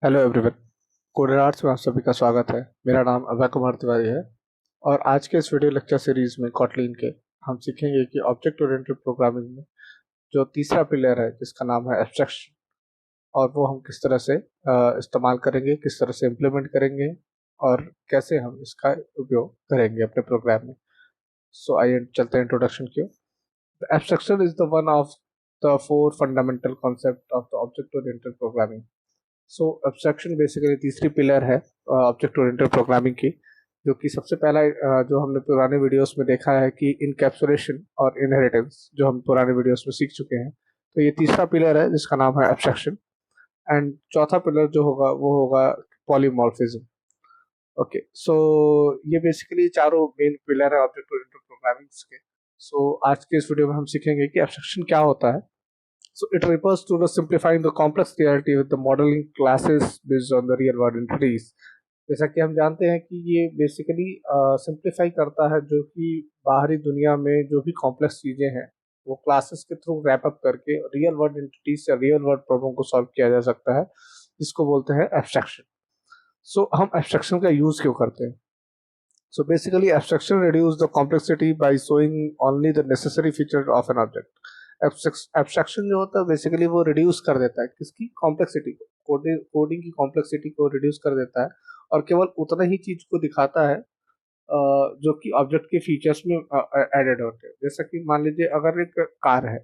Hello everyone. Coder arts में आप सभी का स्वागत है। मेरा नाम अभय कुमार तिवारी है और आज के इस वीडियो लेक्चर सीरीज में कॉटलिन के हम सीखेंगे कि ऑब्जेक्ट ओरिएंटेड प्रोग्रामिंग में जो तीसरा पिलर है जिसका नाम है एब्स्ट्रैक्शन, और वो हम किस तरह से इस्तेमाल करेंगे, किस तरह से इम्प्लीमेंट करेंगे और कैसे हम इसका उपयोग करेंगे अपने प्रोग्राम में। सो आइए चलते हैं इंट्रोडक्शन की ओर। Abstraction is the one of the four fundamental concept of the object oriented programming. So abstraction basically तीसरी पिलर है ऑब्जेक्ट ओरिएंटेड प्रोग्रामिंग की, जो कि सबसे पहला जो हमने पुराने वीडियोस में देखा है कि इनकैप्सुलेशन और इनहेरिटेंस, जो हम पुराने वीडियोस में सीख चुके हैं। तो ये तीसरा पिलर है जिसका नाम है एब्स्ट्रैक्शन। एंड चौथा पिलर जो होगा वो होगा पॉलीमॉर्फिज्म। ओके, सो ये बेसिकली चारों मेन पिलर है ऑब्जेक्ट ओरिएंटेड प्रोग्रामिंग के। सो आज के इस वीडियो में हम सीखेंगे कि एब्स्ट्रैक्शन क्या होता है। So it refers to the simplifying the complex reality with the modeling classes based on the real world entities। जैसा कि हम जानते हैं कि ये बेसिकली सिंप्लीफाई करता है जो कि बाहरी दुनिया में जो भी कॉम्प्लेक्स चीज़ें हैं वो क्लासेस के थ्रू रैप अप करके रियल वर्ल्ड एंटिटीज या रियल वर्ल्ड प्रॉब्लम को सॉल्व किया जा सकता है, जिसको बोलते हैं एब्स्ट्रैक्शन। सो हम एब्स्ट्रैक्शन का यूज क्यों करते हैं? So basically, abstraction reduces the complexity by showing only the necessary feature of an object। Abstraction जो होता है बेसिकली वो रिड्यूस कर देता है किसकी कॉम्प्लेक्सिटी को, कोडिंग की कॉम्प्लेक्सिटी को रिड्यूस कर देता है और केवल उतना ही चीज को दिखाता है जो कि ऑब्जेक्ट के फीचर्स में एडेड होते हैं। जैसा कि मान लीजिए अगर एक कार है,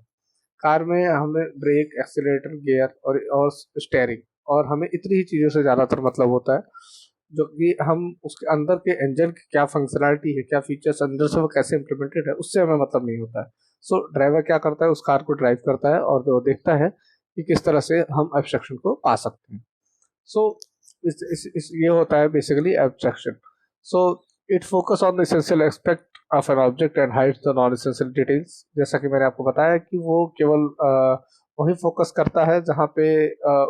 कार में हमें ब्रेक, एक्सीलरेटर, गियर और स्टेयरिंग और हमें इतनी ही चीज़ों से ज़्यादातर मतलब होता है, जो कि हम उसके अंदर के इंजन की क्या फंक्शनैलिटी है, क्या फीचर्स अंदर से वो कैसे इम्प्लीमेंटेड है, उससे हमें मतलब नहीं होता है। सो ड्राइवर क्या करता है, उस कार को ड्राइव करता है और वो देखता है कि किस तरह से हम एब्स्ट्रैक्शन को पा सकते हैं। सो ये होता है basically abstraction. So it focus on the essential aspect of an object and hides the non essential details. जैसा कि मैंने आपको बताया कि वो केवल वही फोकस करता है जहाँ पे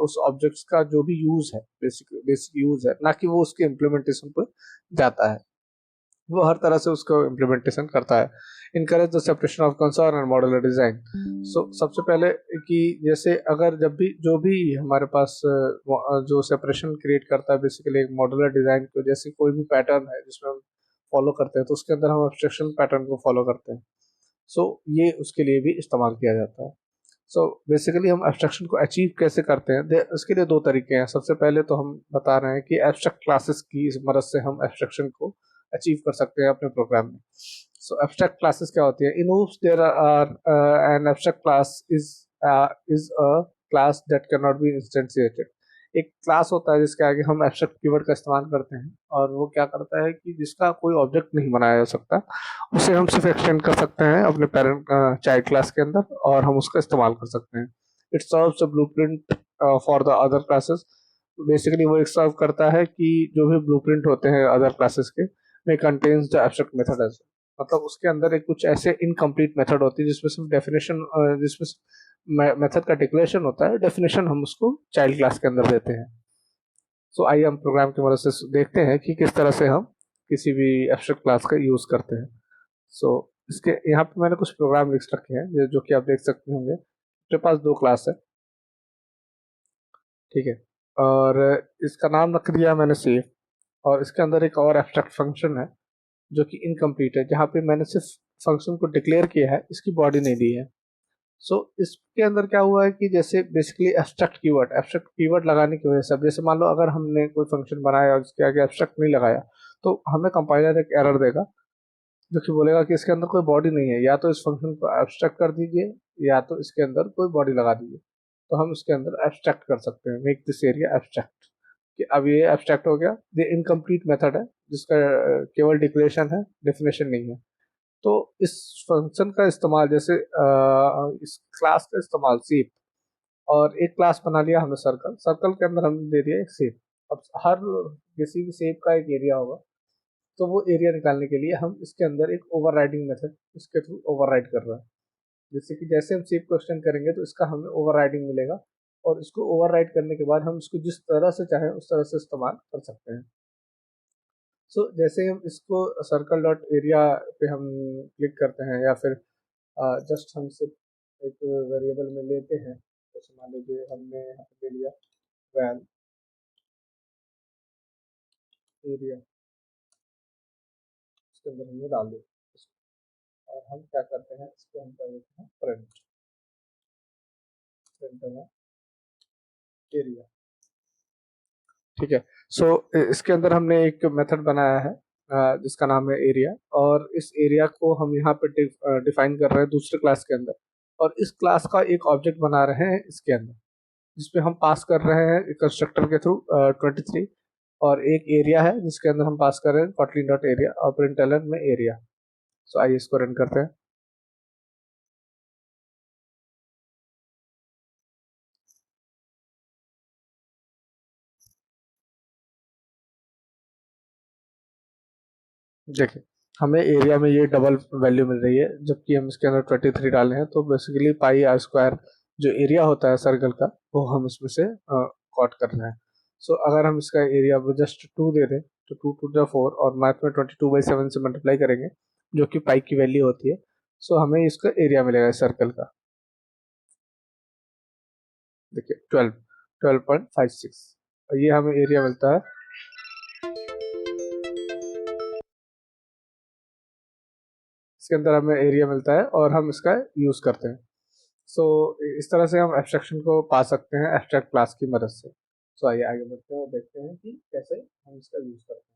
उस ऑब्जेक्ट्स का जो भी यूज है, बेसिक बेसिक यूज है, ना कि वो उसके इम्प्लीमेंटेशन पर जाता है। वो हर तरह से उसको इम्प्लीमेंटेशन करता है। Encourage the separation of concern and modular design. So सबसे पहले कि जैसे अगर जब भी जो भी हमारे पास जो सेपरेशन क्रिएट करता है बेसिकली एक मॉडुलर डिजाइन को, जैसे कोई भी पैटर्न है जिसमें हम फॉलो करते हैं तो उसके अंदर हम एब्स्ट्रैक्शन पैटर्न को फॉलो करते हैं। सो ये उसके लिए भी इस्तेमाल किया जाता है। सो बेसिकली हम एब्स्ट्रैक्शन को अचीव कैसे करते हैं, उसके लिए दो तरीके हैं। सबसे पहले तो हम बता रहे हैं कि एब्स्ट्रैक्ट क्लासेस की मदद से हम एब्स्ट्रैक्शन को अचीव कर सकते हैं अपने प्रोग्राम में। सो एब्स्ट्रैक्ट क्लासेस क्या होती है? In which there are an abstract class is a class that can not be instantiated. एक क्लास होता है जिसके आगे हम एब्स्ट्रैक्ट कीवर्ड का इस्तेमाल करते हैं और वो क्या करता है कि जिसका कोई ऑब्जेक्ट नहीं बनाया जा सकता, उसे हम सिर्फ एक्सटेंड कर सकते हैं अपने पेरेंट चाइल्ड क्लास के अंदर और हम उसका इस्तेमाल कर सकते हैं। It serves a blueprint for the other classes. Basically वो एक सर्व करता है कि जो भी ब्लूप्रिंट होते हैं अदर क्लासेस के में contains the abstract method as. मतलब उसके अंदर एक कुछ ऐसे इनकम्प्लीट मेथड होती है जिसमें सिर्फ डेफिनेशन, जिसमें मेथड का डिक्लेरेशन होता है, डेफिनेशन हम उसको चाइल्ड क्लास के अंदर देते हैं। सो आइए हम प्रोग्राम की मदद से देखते हैं कि किस तरह से हम किसी भी एब्स्ट्रैक्ट क्लास का यूज करते हैं। सो इसके यहाँ पे मैंने कुछ प्रोग्राम लिख रखे हैं जो कि आप देख सकते होंगे। मेरे पास दो क्लास है, ठीक है, और इसका नाम रख दिया मैंने सेव। और इसके अंदर एक और एब्स्ट्रैक्ट फंक्शन है जो कि इनकम्प्लीट है, जहाँ पे मैंने सिर्फ फंक्शन को डिक्लेयर किया है, इसकी बॉडी नहीं दी है। सो इसके अंदर क्या हुआ है कि जैसे बेसिकली एब्स्ट्रैक्ट कीवर्ड लगाने की वजह से, अब जैसे मान लो अगर हमने कोई फंक्शन बनाया और उसके आगे एब्स्ट्रैक्ट नहीं लगाया तो हमें कंपाइलर एक एरर देगा जो कि बोलेगा कि इसके अंदर कोई बॉडी नहीं है, या तो इस फंक्शन को एब्स्ट्रैक्ट कर दीजिए या तो इसके अंदर कोई बॉडी लगा दीजिए। तो हम इसके अंदर एब्स्ट्रैक्ट कर सकते हैं, मेक दिस एरिया एब्स्ट्रैक्ट, कि अब ये एब्स्ट्रैक्ट हो गया। ये इनकम्प्लीट मेथड है जिसका केवल डिक्लेरेशन है, डेफिनेशन नहीं है। तो इस फंक्शन का इस्तेमाल जैसे इस क्लास का इस्तेमाल सेप, और एक क्लास बना लिया हमने सर्कल, सर्कल के अंदर हमने दे दिया एक सेप। अब हर किसी भी सेप का एक एरिया होगा, तो वो एरिया निकालने के लिए हम इसके अंदर एक ओवरराइडिंग मेथड इसके थ्रू ओवरराइड कर रहे हैं। जैसे कि जैसे हम सेप को एक्सटेंड करेंगे तो इसका हमें ओवरराइडिंग मिलेगा और इसको ओवरराइड करने के बाद हम इसको जिस तरह से चाहें उस तरह से इस्तेमाल कर सकते हैं। सो जैसे हम इसको सर्कल डॉट एरिया पे हम क्लिक करते हैं या फिर जस्ट हम सिर्फ एक वेरिएबल में लेते हैं, जैसे मान लीजिए हमने यहाँ पे ले लिया वैल, एरिया इसके अंदर हमने डाल दिया और हम क्या करते हैं, इसको हम कर देते हैं प्रिंट, प्रिंट में एरिया। ठीक है। सो इसके अंदर हमने एक मेथड बनाया है जिसका नाम है एरिया, और इस एरिया को हम यहाँ पे डिफाइन कर रहे हैं दूसरे क्लास के अंदर, और इस क्लास का एक ऑब्जेक्ट बना रहे हैं इसके अंदर, जिसपे हम पास कर रहे हैं कंस्ट्रक्टर के थ्रू 23, और एक एरिया है जिसके अंदर हम पास कर रहे हैं kotlin डॉट एरिया और println में एरिया। सो आइए इसको रन करते हैं। देखिए हमें एरिया में ये डबल वैल्यू मिल रही है, जबकि हम इसके अंदर 23 डाले हैं, तो बेसिकली पाई आर स्क्वायर जो एरिया होता है सर्कल का, वो हम इसमें से कॉट कर रहे हैं। सो अगर हम इसका एरिया जस्ट 2 दे दें तो 2 टू द 4, और मैथ में 22/7 से मल्टीप्लाई करेंगे जो कि पाई की वैल्यू होती है। सो हमें इसका एरिया मिलेगा सर्कल का, देखिए 12.56, और ये हमें एरिया मिलता है। इसके अंदर हमें एरिया मिलता है और हम इसका यूज़ करते हैं। सो इस तरह से हम एब्स्ट्रैक्शन को पा सकते हैं एब्स्ट्रैक्ट क्लास की मदद से। सो आइए आगे बढ़ते हैं और देखते हैं कि कैसे हम इसका यूज़ करते हैं।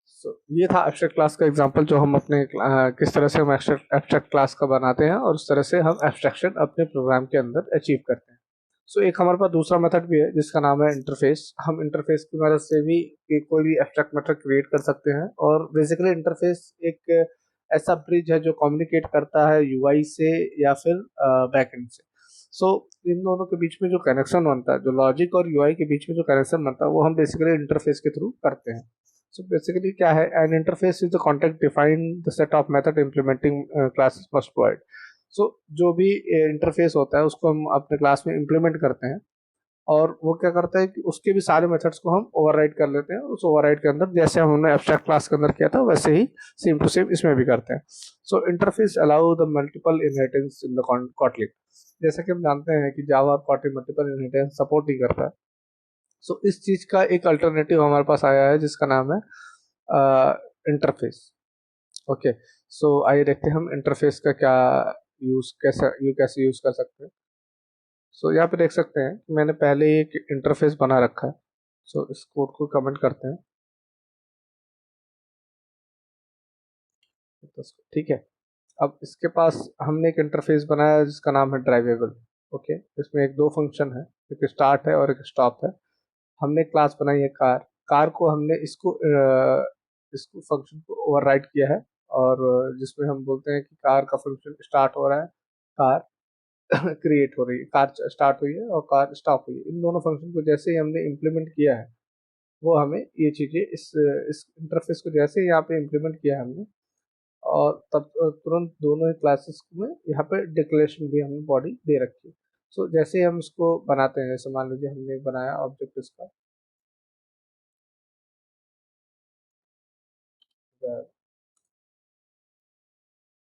सो ये था एब्स्ट्रैक्ट क्लास का एग्जांपल, जो हम अपने किस तरह से हम एब्स्ट्रैक्ट क्लास का बनाते हैं और उस तरह से हम एब्स्ट्रैक्शन अपने प्रोग्राम के अंदर अचीव करते हैं। सो एक हमारे पास दूसरा मेथड भी है जिसका नाम है इंटरफेस। हम इंटरफेस की मदद से भी कोई भी एब्स्ट्रैक्ट मेथड क्रिएट कर सकते हैं, और बेसिकली इंटरफेस एक ऐसा ब्रिज है जो कम्युनिकेट करता है यूआई से या फिर बैकएंड से। सो इन दोनों के बीच में जो कनेक्शन बनता है, जो लॉजिक और यूआई के बीच में जो कनेक्शन बनता है, वो हम बेसिकली इंटरफेस के थ्रू करते हैं। सो बेसिकली क्या है, an interface is the contract define the set of method implementing classes must provide. So जो भी इंटरफेस होता है उसको हम अपने क्लास में इम्प्लीमेंट करते हैं, और वो क्या करता है कि उसके भी सारे मेथड्स को हम ओवरराइड कर लेते हैं। उस ओवरराइड के अंदर जैसे हमने एब्स्ट्रैक्ट क्लास के अंदर किया था वैसे ही सेम टू सेम इसमें भी करते हैं। So interface allow the multiple inheritance in the Kotlin. जैसे कि हम जानते हैं कि जावा और कॉटलिन मल्टीपल इनहेरिटेंस सपोर्ट नहीं करता है। सो इस चीज का एक अल्टरनेटिव हमारे पास आया है जिसका नाम है इंटरफेस। ओके। सो आइए देखते हैं हम इंटरफेस का क्या कैसे यूज कर सकते हैं। सो यहाँ पे देख सकते हैं कि मैंने पहले ही एक इंटरफेस बना रखा है। सो इस कोड को कमेंट करते हैं। तो ठीक है, अब इसके पास हमने एक इंटरफेस बनाया है जिसका नाम है ड्राइवेबल। ओके, इसमें एक दो फंक्शन है, एक स्टार्ट है और एक स्टॉप है। हमने क्लास बनाई है कार। कार को हमने इसको फंक्शन को ओवरराइड किया है, और जिसमें हम बोलते हैं कि कार का फंक्शन स्टार्ट हो रहा है, कार क्रिएट हो रही है, कार स्टार्ट हुई है और कार स्टॉप हुई है। इन दोनों फंक्शन को जैसे ही हमने इम्प्लीमेंट किया है, वो हमें ये चीज़ें इस इंटरफेस को जैसे ही यहाँ पे इम्प्लीमेंट किया है हमने, और तब तुरंत दोनों ही क्लासेस में यहाँ पे डिक्लेरेशन भी हमने बॉडी दे रखी है। सो जैसे ही हम इसको बनाते हैं, जैसे मान लीजिए हमने बनाया ऑब्जेक्ट इसका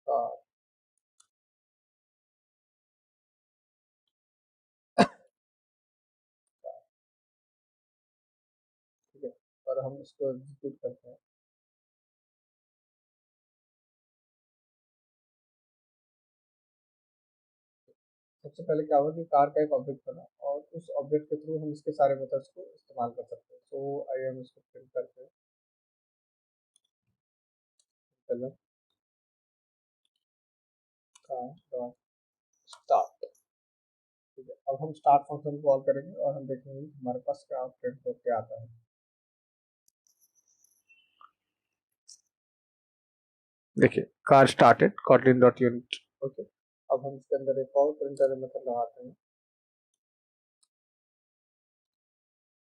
कार, ठीक है, और हम इसको एग्जीक्यूट करते हैं। सबसे पहले क्या होगा कि कार का एक ऑब्जेक्ट बना, और उस ऑब्जेक्ट के थ्रू हम इसके सारे मेथड्स को इस्तेमाल कर सकते हैं। तो आइए हम इसको प्रिंट करते हैं। चलो, कार डॉट स्टार्ट। ठीक है, अब हम स्टार्ट फंक्शन को कॉल करेंगे और हम देखेंगे कि हमारे पास क्या प्रिंट होकर आता है। देखिए car started kotlin dot unit. Okay, अब हम इसके अंदर एक और प्रिंटर मेथड लगाते हैं,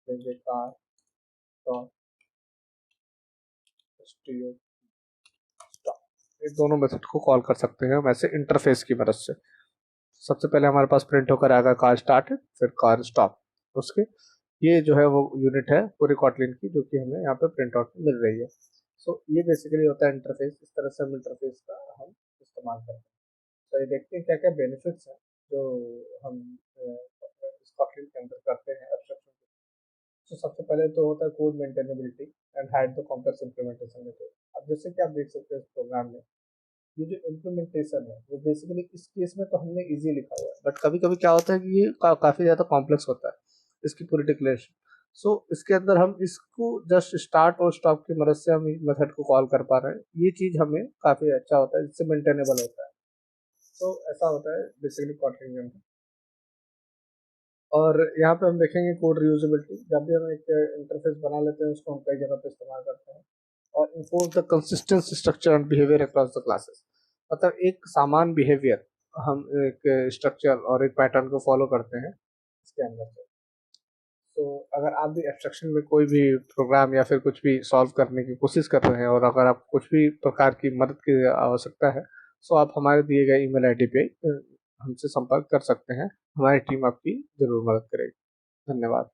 जैसे कार डॉट स्टूडियो स्टार्ट। इस दोनों मेथड को कॉल कर सकते हैं हम ऐसे इंटरफेस की मदद से। सबसे पहले हमारे पास प्रिंट होकर आएगा कार स्टार्टेड, फिर कार स्टॉप। उसके ये जो है वो यूनिट है पूरी कॉटलिन की, जो कि हमें यहाँ पे प्रिंट आउट मिल रही है। सो ये बेसिकली होता है इंटरफेस। इस तरह से हम इंटरफेस का हम इस्तेमाल करते हैं। तो ये देखते हैं क्या क्या बेनिफिट्स हैं जो हम स्कॉटलैंड के अंदर करते हैं एब्स्ट्रैक्शन। तो सबसे पहले तो होता है code maintainability and hide the complex implementation method. अब जैसे कि आप देख सकते हैं इस प्रोग्राम में ये जो इम्प्लीमेंटेशन है वो बेसिकली इस केस में तो हमने इजी लिखा हुआ है, बट कभी कभी क्या होता है कि ये काफ़ी ज़्यादा कॉम्प्लेक्स होता है इसकी पूरी डिक्लेरेशन। सो इसके अंदर हम इसको जस्ट स्टार्ट और स्टॉप की मदद से हम इस मेथड को कॉल कर पा रहे हैं। ये चीज़ हमें काफ़ी अच्छा होता है, जिससे मेंटेनेबल होता है। तो ऐसा होता है बेसिकली कॉटलिन के अंदर। और यहाँ पे हम देखेंगे कोड रियूजेबिलिटी। जब भी हम एक इंटरफेस बना लेते हैं उसको हम कई जगह पे इस्तेमाल करते हैं। और enforce the consistent structure and behaviour across the classes. मतलब एक समान बिहेवियर हम एक स्ट्रक्चर और एक पैटर्न को फॉलो करते हैं इसके अंदर से। तो अगर आप भी एब्स्ट्रक्शन में कोई भी प्रोग्राम या फिर कुछ भी सॉल्व करने की कोशिश कर रहे हैं और अगर आप कुछ भी प्रकार की मदद की आवश्यकता है, तो आप हमारे दिए गए ईमेल आईडी पे हमसे संपर्क कर सकते हैं। हमारी टीम आपकी ज़रूर मदद करेगी। धन्यवाद।